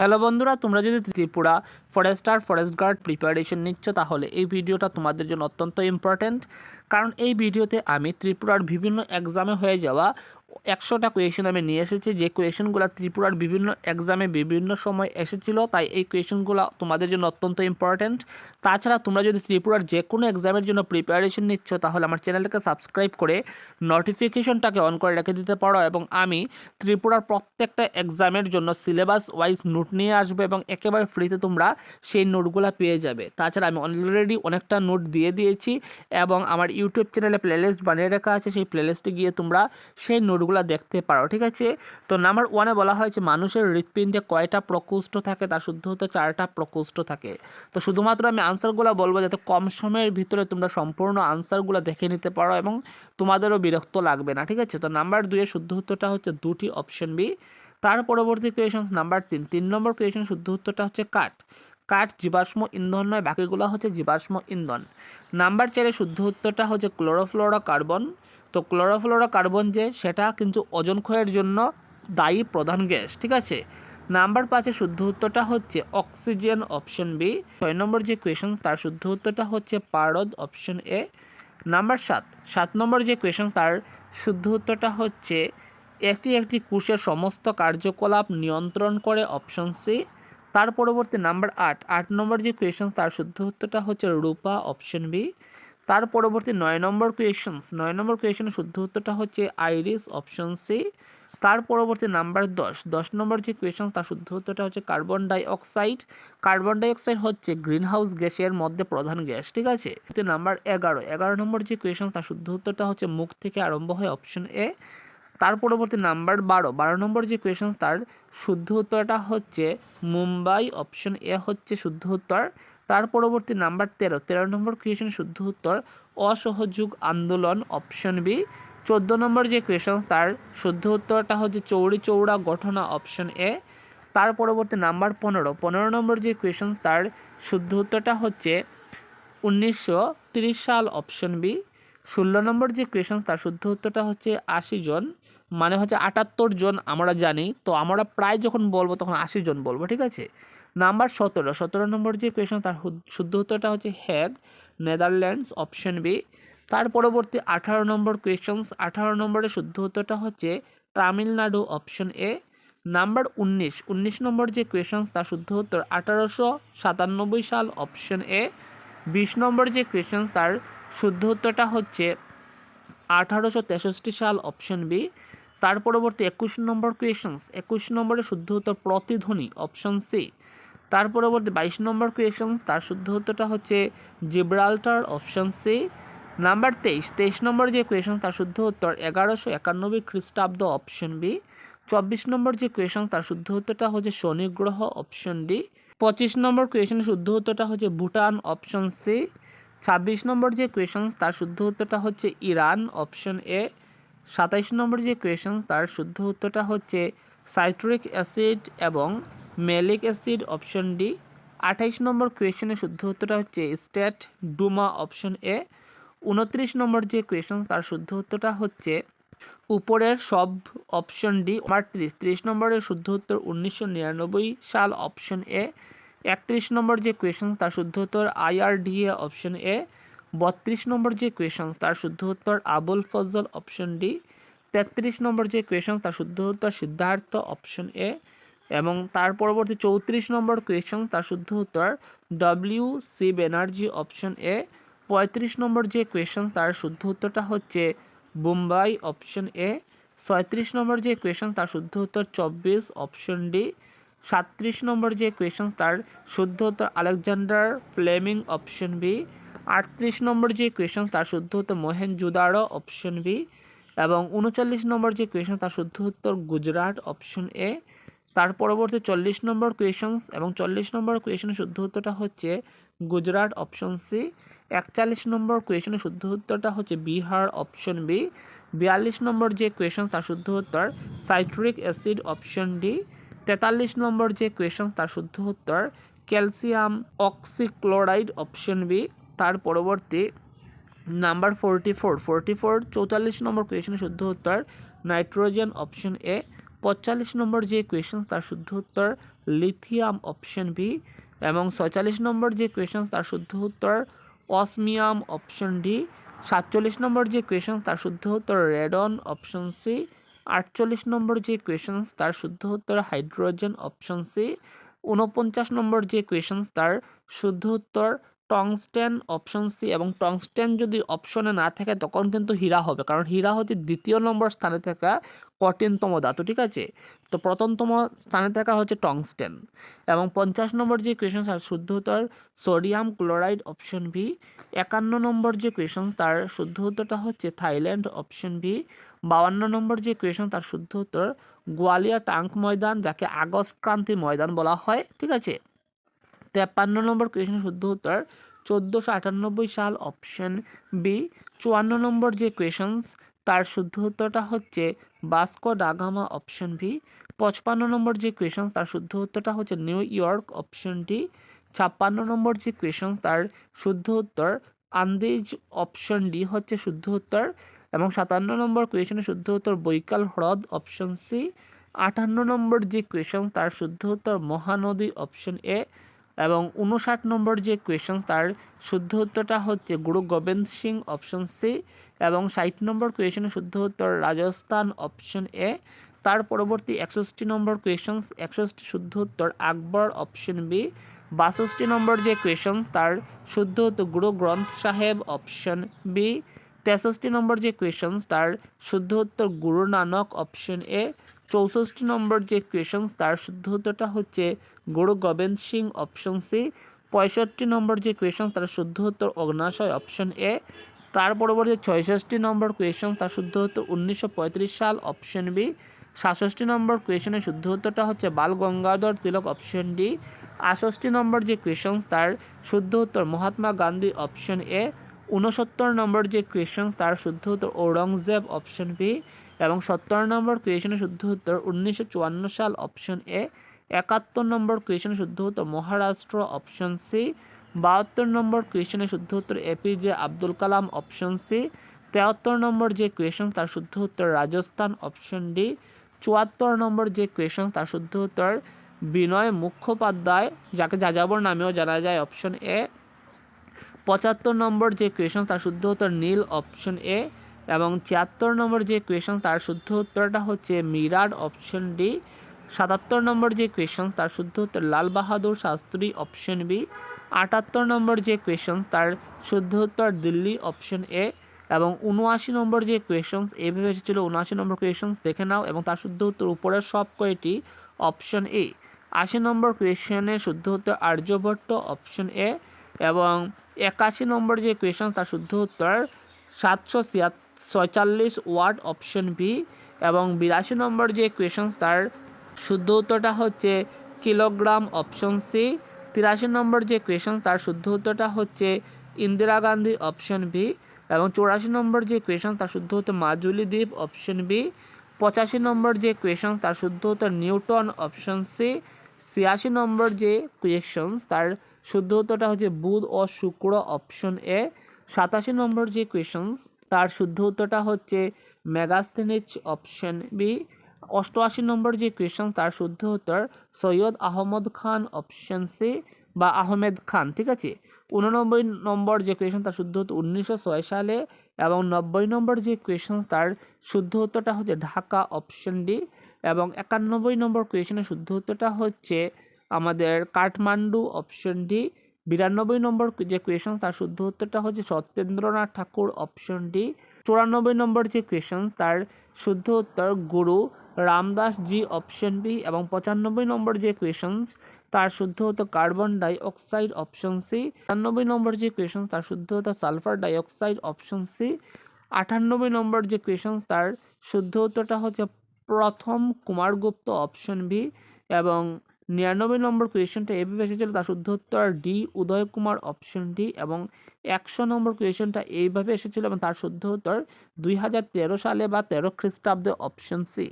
Hello বন্ধুরা, তোমরা যদি Tripura forester forest guard preparation নিচ্ছ তাহলে এই ভিডিওটা তোমাদের জন্য অত্যন্ত ইম্পর্ট্যান্ট। কারণ এই ভিডিওতে আমি ত্রিপুরার বিভিন্ন এক্সামে হয়ে যাওয়া 100টা কোয়েশন আমি নিয়ে এসেছি, যে কোয়েশনগুলো ত্রিপুরার বিভিন্ন এক্সামে বিভিন্ন সময় এসেছিল, তাই এই কোয়েশনগুলো তোমাদের জন্য অত্যন্ত ইম্পর্ট্যান্ট। তাছাড়া তোমরা যদি ত্রিপুরার যে কোনো এক্সামের জন্য প্রিপারেশন নিচ্ছ তাহলে আমার চ্যানেলটাকে সাবস্ক্রাইব করে নোটিফিকেশনটাকে অন করে রেখে দিতে পারো, এবং আমি ত্রিপুরার প্রত্যেকটা এক্সামের জন্য সিলেবাস ওয়াইজ নোট নিয়ে আসবো এবং একেবারে ফ্রিতে তোমরা সেই নোটগুলো পেয়ে যাবে। তাছাড়া আমি অলরেডি অনেকটা নোট দিয়ে দিয়েছি এবং আমার ইউটিউব চ্যানেলে প্লেলিস্ট বানিয়ে রাখা আছে, সেই প্লেলিস্টে গিয়ে তোমরা সেই নোটগুলো দেখতে পারো, ঠিক আছে। তো নাম্বার 1-এ বলা হয়েছে মানুষের হৃৎপিণ্ডে কয়টা প্রকোষ্ঠ থাকে, তার শুদ্ধ হতে 4টা প্রকোষ্ঠ থাকে। তো শুধুমাত্র আমি আনসারগুলো বলবো যাতে কম সময়ের ভিতরে তোমরা সম্পূর্ণ আনসারগুলো দেখে নিতে পারো এবং তোমাদেরও বিরক্ত লাগবে না, ঠিক আছে। তো নাম্বার 2-এর শুদ্ধ উত্তরটা হচ্ছে 2টি, অপশন বি। তার পরবর্তী কোয়েশন নাম্বার 3 নম্বর কোয়েশন শুদ্ধ উত্তরটা হচ্ছে কাঠ। কাঠ জীবাশ্ম ইন্ধন নয়, বাকিগুলো হচ্ছে জীবাশ্ম ইন্ধন। নাম্বার 4-এর শুদ্ধ উত্তরটা হচ্ছে ক্লোরোফ্লোরোকার্বন। তো ক্লোরোফ্লোরোকার্বন যে সেটা কিন্তু ওজোন ক্ষয়ের জন্য দায়ী প্রধান গ্যাস, ঠিক আছে। নাম্বার 5-এর শুদ্ধ উত্তরটা হচ্ছে অক্সিজেন, অপশন বি। 6 নম্বর যে কোয়েশন তার শুদ্ধ উত্তরটা হচ্ছে পারদ, অপশন এ। নাম্বার 7 নম্বর যে কোয়েশন তার শুদ্ধ উত্তরটা হচ্ছে একটি একটি কোষের সমস্ত কার্যকলাপ নিয়ন্ত্রণ করে, অপশন সি। তার পরবর্তী নাম্বার 8 নম্বর যে কোয়েশন তার শুদ্ধ উত্তরটা হচ্ছে রূপা, অপশন বি। তার পরবর্তী 9 নম্বর কোয়েশনের শুদ্ধ উত্তরটা হচ্ছে আইরিস, অপশন সি। তার পরবর্তী নাম্বার 10 নম্বর যে কোয়েশন তার শুদ্ধ উত্তরটা হচ্ছে carbon die oxide. Carbon die oxide হচ্ছে গ্রিন হাউস গ্যাসের মধ্যে প্রধান গ্যাস, ঠিক আছে। নাম্বার 11 নম্বর যে কোয়েশন তার শুদ্ধ উত্তরটা হচ্ছে মুখ থেকে আরম্ভ হয়, অপশন এ। তার পরবর্তী নাম্বার 12 নম্বর যে কোয়েশন তার শুদ্ধ উত্তরটা হচ্ছে মুম্বাই, অপশন এ হচ্ছে শুদ্ধ উত্তর। তার পরবর্তী নাম্বার 13 নম্বর কোয়েশনের শুদ্ধ উত্তর অসহযোগ আন্দোলন, অপশন বি। 14 নম্বর যে কোয়েশন তার শুদ্ধ উত্তরটা হচ্ছে চৌরি চৌড়া ঘটনা, অপশন এ। তার পরবর্তী নাম্বার 15 নম্বর যে কোয়েশন তার শুদ্ধ উত্তরটা হচ্ছে 1930 সাল, অপশন বি। 16 নম্বর যে কোয়েশন তার শুদ্ধ উত্তরটা হচ্ছে 80 জন, মানে হচ্ছে 78 জন আমরা জানি, তো আমরা প্রায় যখন বলবো তখন 80 জন বলবো, ঠিক আছে। নাম্বার 17 নম্বর যে কোয়েশন তার শুদ্ধ উত্তরটা হচ্ছে হ্যাগ, নেদারল্যান্ডস, অপশন বি। তার পরবর্তী 18 নম্বর কোয়েশন, 18 নম্বরের শুদ্ধ উত্তরটা হচ্ছে তামিলনাড়ু, অপশন এ। নাম্বার 19 নম্বর যে কোয়েশন তার শুদ্ধ উত্তর 1897 সাল, অপশন এ। 20 নম্বর যে কোয়েশন তার শুদ্ধ উত্তরটা হচ্ছে 1863 সাল, অপশন বি। তার পরবর্তী 21 নম্বর কোয়েশন, 21 নম্বরের শুদ্ধ উত্তর প্রতিধ্বনি, অপশন সি। তার পরবর্তী 22 নম্বর কোয়েশন তার শুদ্ধ উত্তরটা হচ্ছে জিব্রাল্টার, অপশন সি। নাম্বার 23 নম্বর যে কোয়েশন তার শুদ্ধ উত্তর 1191 খ্রিস্টাব্দ, অপশন বি। 24 নম্বর যে কোয়েশন তার শুদ্ধ উত্তরটা হচ্ছে শনি গ্রহ, অপশন ডি। 25 নম্বর কোয়েশনের শুদ্ধ উত্তরটা হচ্ছে ভুটান, অপশন সি। 26 নম্বর যে কোয়েশন তার শুদ্ধ উত্তরটা হচ্ছে ইরান, অপশন এ। 27 নম্বর যে কোয়েশন তার শুদ্ধ উত্তরটা হচ্ছে সাইট্রিক অ্যাসিড এবং মেলিক অ্যাসিড, অপশন ডি। 28 নম্বর কোয়েশনের শুদ্ধ উত্তরটা হচ্ছে স্টেট ডুমা, অপশন এ। 29 নম্বর যে কোয়েশন তার শুদ্ধ উত্তরটা হচ্ছে উপরের সব, অপশন ডি। 30 নম্বরের শুদ্ধ উত্তর 1999 সাল, অপশন এ। 31 নম্বর যে কোয়েশন তার শুদ্ধ উত্তর IRDA, অপশন এ। 32 নম্বর যে কোয়েশন তার শুদ্ধ উত্তর আবুল ফজল, অপশন ডি। 33 নম্বর যে কোয়েশন তার শুদ্ধ উত্তর সিদ্ধার্থ, অপশন এ। এবং তার পরবর্তী 34 নম্বর কোয়েশন তার শুদ্ধ উত্তর WC ব্যানার্জি, অপশন এ। 35 নম্বর যে কোয়েশন তার শুদ্ধ উত্তরটা হচ্ছে মুম্বাই, অপশন এ। 36 নম্বর যে কোয়েশন তার শুদ্ধ উত্তর 24, অপশন ডি। 37 নম্বর যে কোয়েশন তার শুদ্ধ উত্তর আলেকজান্ডার ফ্লেমিং, অপশন বি। 38 নম্বর যে কোয়েশন তার শুদ্ধ উত্তর মোহেনজোদারো, অপশন বি। এবং 39 নম্বর যে কোয়েশন তার শুদ্ধ উত্তর গুজরাট, অপশন এ। তার পরবর্তী 40 নম্বর কোয়েশনস এবং 40 নম্বর কোয়েশনের শুদ্ধ উত্তরটা হচ্ছে গুজরাট, অপশন সি। 41 নম্বর কোয়েশনের শুদ্ধ উত্তরটা হচ্ছে বিহার, অপশন বি। 42 নম্বর যে কোয়েশন তার শুদ্ধ উত্তর সাইট্রিক অ্যাসিড, অপশন ডি। 43 নম্বর যে কোয়েশন তার শুদ্ধ উত্তর ক্যালসিয়াম অক্সিক্লোরাইড, অপশন বি। তার পরবর্তী নাম্বার 44 44 নম্বর কোয়েশনের শুদ্ধ উত্তর নাইট্রোজেন, অপশন এ। 45 নম্বর যে কোয়েশ্চেন তার শুদ্ধ উত্তর লিথিয়াম অপশন বি, এবং 46 নম্বর যে কোয়েশ্চেন তার শুদ্ধ উত্তর অসমিয়াম অপশন ডি, 47 নম্বর যে কোয়েশ্চেন তার শুদ্ধ উত্তর রেডন অপশন সি, 48 নম্বর যে কোয়েশ্চেন তার শুদ্ধ উত্তর হাইড্রোজেন অপশন সি, 49 নম্বর যে কোয়েশ্চেন তার শুদ্ধ উত্তর টংস্টেন অপশন সি, এবং টংস্টেন যদি অপশনে না থাকে তখন কিন্তু হীরা হবে, কারণ হীরা হচ্ছে দ্বিতীয় নম্বর স্থানে থাকা কঠিনতম ধাতু, ঠিক আছে। তো প্রথমতম স্থানে থাকা হচ্ছে টংস্টেন। এবং 50 নম্বর যে কোয়েশ্চেন তার শুদ্ধ উত্তর সোডিয়াম ক্লোরাইড অপশন বি, 51 নম্বর যে কোয়েশ্চেন তার শুদ্ধ উত্তরটা হচ্ছে থাইল্যান্ড অপশন বি, 52 নম্বর যে কোয়েশ্চেন তার শুদ্ধ উত্তর গোয়ালিয়া ট্যাঙ্ক ময়দান, যাকে আগস্ট ক্রান্তি ময়দান বলা হয়, ঠিক আছে। 53 নম্বর কোয়েশ্চেন শুদ্ধ উত্তর 1498 সাল অপশন বি, 54 নম্বর যে কোয়েশ্চেন্স তার শুদ্ধ উত্তরটা হচ্ছে বাস্কো ডা গামা অপশন বি, 55 নম্বর যে কোয়েশ্চেন্স তার শুদ্ধ উত্তরটা হচ্ছে নিউ ইয়র্ক অপশন ডি, 56 নম্বর যে কোয়েশ্চেন্স তার শুদ্ধ উত্তর আন্দিজ অপশন ডি হচ্ছে শুদ্ধ উত্তর, এবং 57 নম্বর কোয়েশ্চেনের শুদ্ধ উত্তর বৈকাল হ্রদ অপশন সি, 58 নম্বর যে কোয়েশ্চেন তার শুদ্ধ উত্তর মহানদী অপশন এ, এবং 59 নম্বর যে কোয়েশ্চেন তার শুদ্ধ উত্তরটা হচ্ছে গুরু গোবিন্দ সিং অপশন সি, এবং 60 নম্বর কোয়েশ্চেনের শুদ্ধ উত্তর রাজস্থান অপশন এ। তার পরবর্তী 61 নম্বর কোয়েশ্চেন 61 শুদ্ধ উত্তর আকবর অপশন বি, 62 নম্বর যে কোয়েশ্চেন তার শুদ্ধ উত্তর গুরু গ্রন্থ সাহেব অপশন বি, 63 নম্বর যে কোয়েশ্চেন তার শুদ্ধ উত্তর গুরু নানক অপশন এ, 64 নম্বর যে কোয়েশ্চেন তার শুদ্ধ উত্তরটা হচ্ছে গুরু গোবিন্দ সিং অপশন সি, 65 নম্বর যে কোয়েশ্চেন তার শুদ্ধ উত্তর অগ্নাশয় অপশন এ। তার পরবর্তী 66 নম্বর কোয়েশ্চেন তার শুদ্ধ উত্তর 1935 সাল অপশন বি, 67 নম্বর কোয়েশ্চেনের শুদ্ধ উত্তরটা হচ্ছে বাল গঙ্গাধর তিলক অপশন ডি, 68 নম্বর যে কোয়েশ্চেন তার শুদ্ধ উত্তর মহাত্মা গান্ধী অপশন এ, 69 নম্বর যে কোয়েশ্চেন তার শুদ্ধ উত্তর ঔরঙ্গজেব অপশন বি, এবং 70 নম্বর কোয়েশ্চেনের শুদ্ধ উত্তর 1954 সাল অপশন এ, 71 নম্বর কোয়েশ্চেনের শুদ্ধ উত্তর মহারাষ্ট্র অপশন সি, 72 নম্বর কোয়েশ্চেনের শুদ্ধ উত্তর APJ Abdul Kalam option C, 73 নম্বর যে কোয়েশ্চেন তার শুদ্ধ উত্তর রাজস্থান অপশন ডি, 74 নম্বর যে কোয়েশ্চেন তার শুদ্ধ উত্তর বিনয় মুখোপাধ্যায়, যাকে যাযাবর নামেও জানা যায় অপশন এ, 75 নম্বর যে কোয়েশ্চেন তার শুদ্ধ উত্তর নীল অপশন এ, এবং 76 নম্বর যে কোয়েশ্চেন তার শুদ্ধ উত্তরটা হচ্ছে মিরাট অপশন ডি, 77 নম্বর যে কোয়েশ্চেন তার শুদ্ধ উত্তর লাল বাহাদুর শাস্ত্রী অপশন বি, 78 নম্বর যে কোয়েশ্চেন তার শুদ্ধ উত্তর দিল্লি অপশন এ, এবং 79 নম্বর যে কোয়েশ্চেন এইভাবে এসেছিল 79 নম্বর কোয়েশ্চেন দেখে নাও, এবং তার শুদ্ধ উত্তর উপরের সব কয়টি অপশন এ। 80 নম্বর কোয়েশ্চেনের শুদ্ধ উত্তর আর্যভট্ট অপশন এ, এবং 81 নম্বর যে কোয়েশ্চেন তার শুদ্ধ উত্তর 746 ওয়াট অপশন বি, এবং 82 নম্বর যে কোয়েশ্চেন তার শুদ্ধ উত্তরটা হচ্ছে কিলোগ্রাম অপশন সি, 83 নম্বর যে কোয়েশ্চেন তার শুদ্ধ উত্তরটা হচ্ছে ইন্দিরা গান্ধী অপশন বি, এবং 84 নম্বর যে কোয়েশ্চেন তার শুদ্ধ উত্তর মাজুলি দ্বীপ অপশন বি, 85 নম্বর যে কোয়েশ্চেন তার শুদ্ধ উত্তর নিউটন অপশন সি, 86 নম্বর যে কোয়েশ্চেন তার শুদ্ধ উত্তরটা হচ্ছে বুধ ও শুক্র অপশন এ, 87 নম্বর যে কোয়েশ্চেন তার শুদ্ধ উত্তরটা হচ্ছে মেগাস্থেনিচ অপশন বি, 88 নম্বর যে কোয়েশ্চেন তার শুদ্ধ উত্তর সৈয়দ আহমদ খান অপশন সি বা আহমেদ খান, ঠিক আছে। 89 নম্বর যে কোয়েশ্চেন তার শুদ্ধ উত্তর 1906 সালে, এবং 90 নম্বর যে কোয়েশ্চেন তার শুদ্ধ উত্তরটা হচ্ছে ঢাকা অপশন ডি, এবং 91 নম্বর কোয়েশ্চেনের শুদ্ধ উত্তরটা হচ্ছে আমাদের কাঠমান্ডু অপশন ডি, 92 নম্বর যে কোয়েশ্চেন তার শুদ্ধ উত্তরটা হচ্ছে সত্যেন্দ্রনাথ ঠাকুর অপশন ডি, 94 নম্বর যে কোয়েশ্চেন তার শুদ্ধ উত্তর গুরু রামদাস জি অপশন বি, এবং 95 নম্বর যে কোয়েশ্চেন তার শুদ্ধ উত্তর carbon die oxide option C, 97 নম্বর যে কোয়েশ্চেন তার শুদ্ধ উত্তর sulphur die oxide option C, 98 নম্বর যে কোয়েশ্চেন তার শুদ্ধ উত্তরটা হচ্ছে প্রথম কুমারগুপ্ত অপশন বি, এবং 99 নম্বর কোয়েশ্চেনটা এভাবে এসেছিল তার শুদ্ধ উত্তর ডি উদয় কুমার অপশন ডি, এবং 100 নম্বর কোয়েশ্চেনটা এইভাবে এসেছিল এবং তার শুদ্ধ উত্তর 2013 সালে বা 13 খ্রিস্টাব্দে অপশন সি।